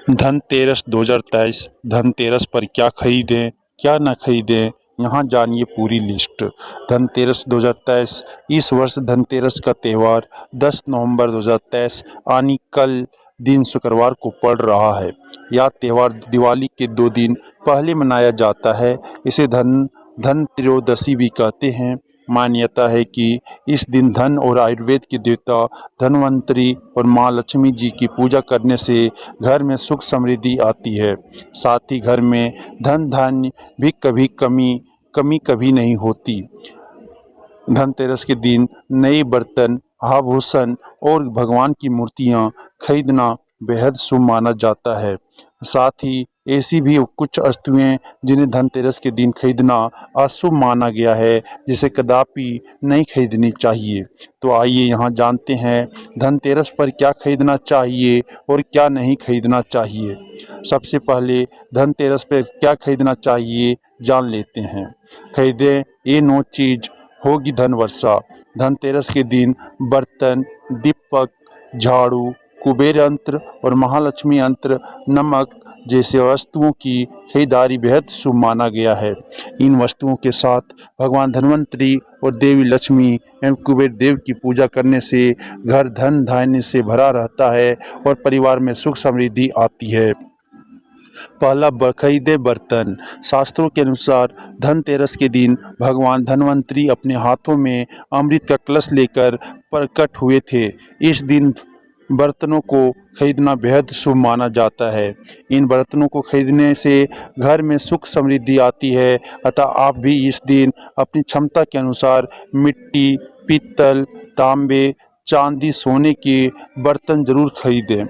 धनतेरस 2023 धनतेरस पर क्या खरीदें क्या न खरीदें, यहाँ जानिए पूरी लिस्ट। धनतेरस 2023 इस वर्ष धनतेरस का त्यौहार 10 नवंबर 2023 यानी कल दिन शुक्रवार को पड़ रहा है। यह त्यौहार दिवाली के 2 दिन पहले मनाया जाता है। इसे धन त्रयोदशी भी कहते हैं। मान्यता है कि इस दिन धन और आयुर्वेद के देवता धन्वंतरी और माँ लक्ष्मी जी की पूजा करने से घर में सुख समृद्धि आती है। साथ ही घर में धन धान्य भी कमी कभी नहीं होती। धनतेरस के दिन नए बर्तन, आभूषण और भगवान की मूर्तियां खरीदना बेहद शुभ माना जाता है। साथ ही ऐसी भी कुछ वस्तुएं जिन्हें धनतेरस के दिन खरीदना अशुभ माना गया है, जिसे कदापि नहीं खरीदनी चाहिए। तो आइए यहाँ जानते हैं धनतेरस पर क्या खरीदना चाहिए और क्या नहीं खरीदना चाहिए। सबसे पहले धनतेरस पर क्या खरीदना चाहिए जान लेते हैं। खरीदें ये 9 चीज़, होगी धन वर्षा। धनतेरस के दिन बर्तन, दीपक, झाड़ू, कुबेर यंत्र और महालक्ष्मी यंत्र, नमक जैसे वस्तुओं की खरीदारी बेहद शुभ माना गया है। इन वस्तुओं के साथ भगवान धन्वंतरी और देवी लक्ष्मी एवं कुबेर देव की पूजा करने से घर धन धान्य से भरा रहता है और परिवार में सुख समृद्धि आती है। पहला खरीदे बर्तन। शास्त्रों के अनुसार धनतेरस के दिन भगवान धन्वंतरी अपने हाथों में अमृत का कलश लेकर प्रकट हुए थे। इस दिन बर्तनों को खरीदना बेहद शुभ माना जाता है। इन बर्तनों को खरीदने से घर में सुख समृद्धि आती है। अतः आप भी इस दिन अपनी क्षमता के अनुसार मिट्टी, पीतल, तांबे, चांदी, सोने के बर्तन जरूर खरीदें।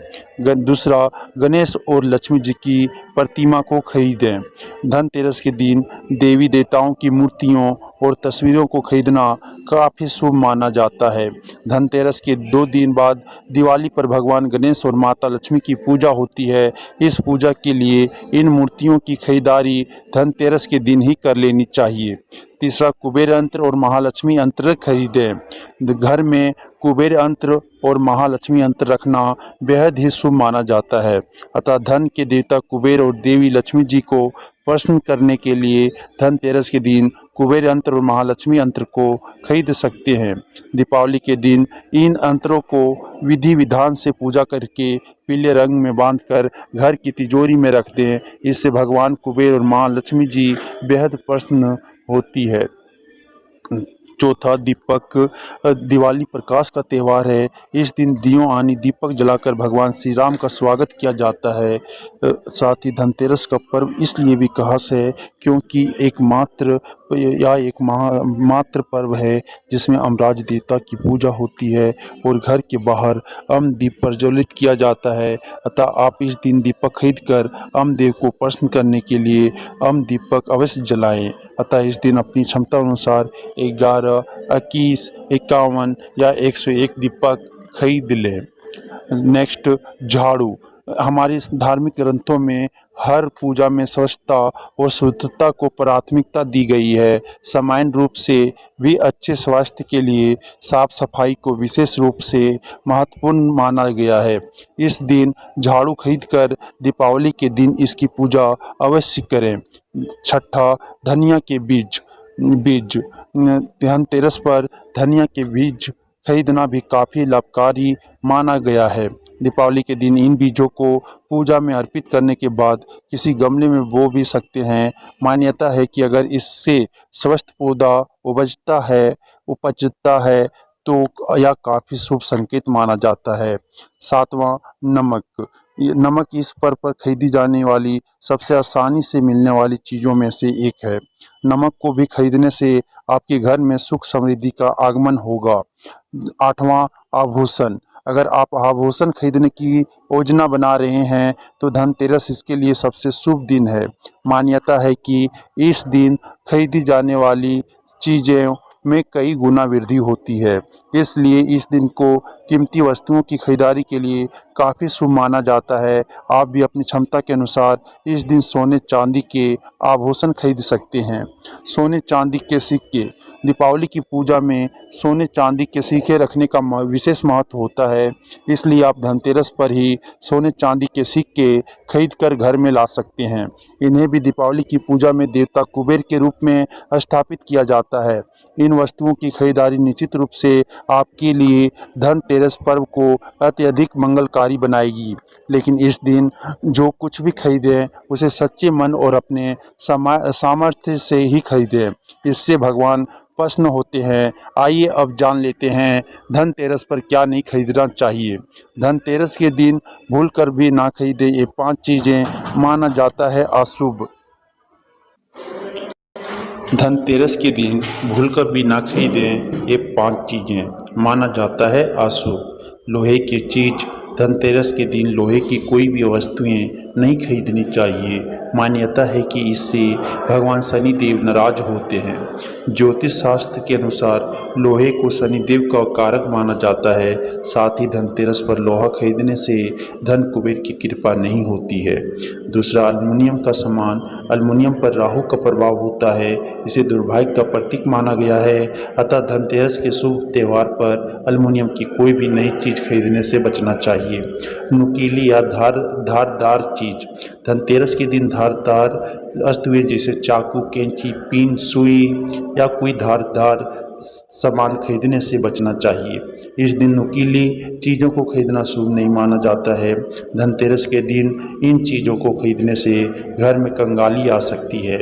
दूसरा, गणेश और लक्ष्मी जी की प्रतिमा को खरीदें। धनतेरस के दिन देवी देवताओं की मूर्तियों और तस्वीरों को खरीदना काफ़ी शुभ माना जाता है। धनतेरस के 2 दिन बाद दिवाली पर भगवान गणेश और माता लक्ष्मी की पूजा होती है। इस पूजा के लिए इन मूर्तियों की खरीदारी धनतेरस के दिन ही कर लेनी चाहिए। तीसरा, कुबेर यंत्र और महालक्ष्मी यंत्र खरीदें। घर में कुबेर यंत्र और महालक्ष्मी यंत्र रखना बेहद ही शुभ माना जाता है। अतः धन के देवता कुबेर और देवी लक्ष्मी जी को प्रसन्न करने के लिए धनतेरस के दिन कुबेर यंत्र और महालक्ष्मी यंत्र को खरीद सकते हैं। दीपावली के दिन इन यंत्रों को विधि विधान से पूजा करके पीले रंग में बांधकर घर की तिजोरी में रख दें। इससे भगवान कुबेर और माँ लक्ष्मी जी बेहद प्रसन्न होती है। चौथा, दीपक। दिवाली प्रकाश का त्यौहार है। इस दिन दियों यानी दीपक जलाकर भगवान श्री राम का स्वागत किया जाता है। साथ ही धनतेरस का पर्व इसलिए भी खास है क्योंकि एक मात्र पर्व है जिसमें अमराज देवता की पूजा होती है और घर के बाहर अम दीप प्रज्वलित किया जाता है। अतः आप इस दिन दीपक खरीद कर अम देव को प्रसन्न करने के लिए अम दीपक अवश्य जलाएं। अतः इस दिन अपनी क्षमता अनुसार 11, 21, 51 या 101 दीपक खरीद लें। नेक्स्ट, झाड़ू। हमारे धार्मिक ग्रंथों में हर पूजा में स्वच्छता और शुद्धता को प्राथमिकता दी गई है। सामान्य रूप से भी अच्छे स्वास्थ्य के लिए साफ सफाई को विशेष रूप से महत्वपूर्ण माना गया है। इस दिन झाड़ू खरीदकर दीपावली के दिन इसकी पूजा अवश्य करें। छठा, धनिया के बीज। धनतेरस पर धनिया के बीज खरीदना भी काफ़ी लाभकारी माना गया है। दीपावली के दिन इन बीजों को पूजा में अर्पित करने के बाद किसी गमले में बो भी सकते हैं। मान्यता है कि अगर इससे स्वस्थ पौधा उपजता है तो यह काफ़ी शुभ संकेत माना जाता है। सातवां, नमक। नमक इस पर्व पर खरीदी जाने वाली सबसे आसानी से मिलने वाली चीज़ों में से एक है। नमक को भी खरीदने से आपके घर में सुख समृद्धि का आगमन होगा। आठवां, आभूषण। अगर आप आभूषण खरीदने की योजना बना रहे हैं तो धनतेरस इसके लिए सबसे शुभ दिन है। मान्यता है कि इस दिन खरीदी जाने वाली चीज़ों में कई गुना वृद्धि होती है। इसलिए इस दिन को कीमती वस्तुओं की खरीदारी के लिए काफ़ी शुभ माना जाता है। आप भी अपनी क्षमता के अनुसार इस दिन सोने चांदी के आभूषण खरीद सकते हैं। सोने चांदी के सिक्के। दीपावली की पूजा में सोने चांदी के सिक्के रखने का विशेष महत्व होता है, इसलिए आप धनतेरस पर ही सोने चांदी के सिक्के खरीद कर घर में ला सकते हैं। इन्हें भी दीपावली की पूजा में देवता कुबेर के रूप में स्थापित किया जाता है। इन वस्तुओं की खरीदारी निश्चित रूप से आपके लिए धनतेरस पर्व को अत्यधिक मंगलकारी बनाएगी। लेकिन इस दिन जो कुछ भी खरीदें उसे सच्चे मन और अपने सामर्थ्य से ही खरीदें, इससे भगवान प्रसन्न होते हैं। आइए अब जान लेते हैं धनतेरस पर क्या नहीं खरीदना चाहिए। धनतेरस के दिन भूलकर भी ना खरीदें ये 5 चीज़ें, माना जाता है अशुभ। धनतेरस के दिन भूलकर भी ना खरीदें ये 5 चीज़ें, माना जाता है अशुभ। लोहे की चीज़। धनतेरस के दिन लोहे की कोई भी वस्तुएं नहीं खरीदनी चाहिए। मान्यता है कि इससे भगवान शनिदेव नाराज होते हैं। ज्योतिष शास्त्र के अनुसार लोहे को शनिदेव का कारक माना जाता है। साथ ही धनतेरस पर लोहा खरीदने से धन कुबेर की कृपा नहीं होती है। दूसरा, अल्मुनियम का सामान। अल्मुनियम पर राहु का प्रभाव होता है, इसे दुर्भाग्य का प्रतीक माना गया है। अतः धनतेरस के शुभ त्यौहार पर अल्मुनियम की कोई भी नई चीज़ खरीदने से बचना चाहिए। नुकीली या धारदार चीज़। धनतेरस के दिन धारदार वस्तुएं जैसे चाकू, कैंची, पिन, सुई या कोई धारदार सामान खरीदने से बचना चाहिए। इस दिन नुकीली चीज़ों को खरीदना शुभ नहीं माना जाता है। धनतेरस के दिन इन चीज़ों को खरीदने से घर में कंगाली आ सकती है।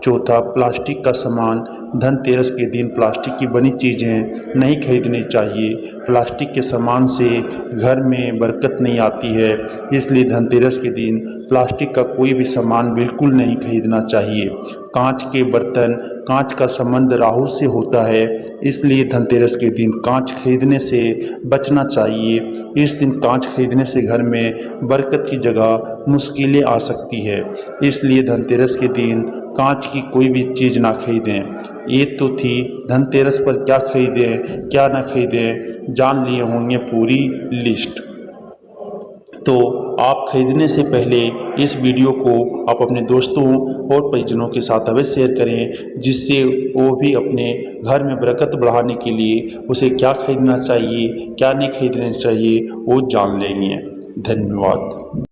चौथा, प्लास्टिक का सामान। धनतेरस के दिन प्लास्टिक की बनी चीज़ें नहीं खरीदनी चाहिए। प्लास्टिक के सामान से घर में बरकत नहीं आती है, इसलिए धनतेरस के दिन प्लास्टिक का कोई भी सामान बिल्कुल नहीं खरीदना चाहिए। कांच के बर्तन। कांच का संबंध राहु से होता है, इसलिए धनतेरस के दिन कांच खरीदने से बचना चाहिए। इस दिन कांच खरीदने से घर में बरकत की जगह मुश्किलें आ सकती है, इसलिए धनतेरस के दिन कांच की कोई भी चीज़ ना खरीदें। ये तो थी धनतेरस पर क्या खरीदें क्या ना खरीदें, जान लिए होंगे पूरी लिस्ट। तो आप खरीदने से पहले इस वीडियो को आप अपने दोस्तों और परिजनों के साथ अवश्य शेयर करें, जिससे वो भी अपने घर में बरकत बढ़ाने के लिए उसे क्या खरीदना चाहिए क्या नहीं खरीदना चाहिए वो जान लेंगे। धन्यवाद।